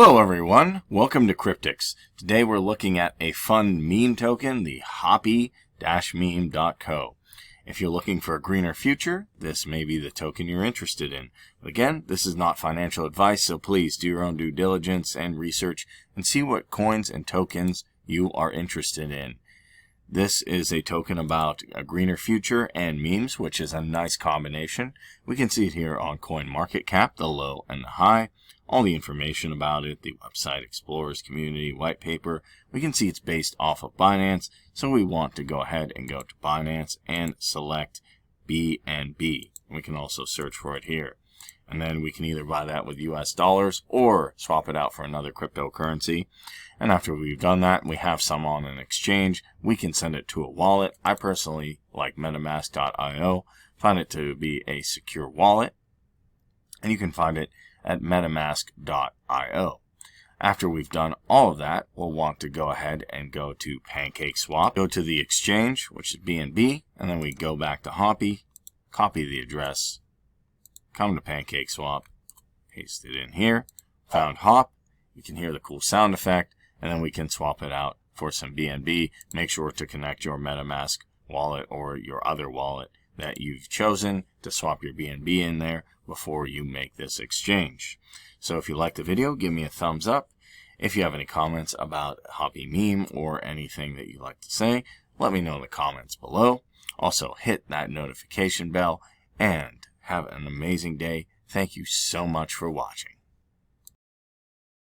Hello everyone, welcome to Cryptics. Today we're looking at a fun meme token, the Hoppy-meme.co. If you're looking for a greener future, this may be the token you're interested in. But again, this is not financial advice, so please do your own due diligence and research and see what coins and tokens you are interested in. This is a token about a greener future and memes, which is a nice combination. We can see it here on CoinMarketCap, the low and the high. All the information about it, the website explorers, community, white paper. We can see it's based off of Binance, so we want to go ahead and go to Binance and select BNB. We can also search for it here. And then we can either buy that with US dollars or swap it out for another cryptocurrency. And after we've done that, we have some on an exchange, we can send it to a wallet. I personally like MetaMask.io, find it to be a secure wallet. And you can find it at MetaMask.io. After we've done all of that, we'll want to go ahead and go to PancakeSwap, go to the exchange, which is BNB, and then we go back to Hoppy, copy the address, come to PancakeSwap, paste it in here, found Hop, you can hear the cool sound effect, and then we can swap it out for some BNB. Make sure to connect your MetaMask wallet or your other wallet that you've chosen to swap your BNB in there before you make this exchange. So if you like the video, give me a thumbs up. If you have any comments about Hoppy meme or anything that you'd like to say, let me know in the comments below. Also hit that notification bell and have an amazing day. Thank you so much for watching.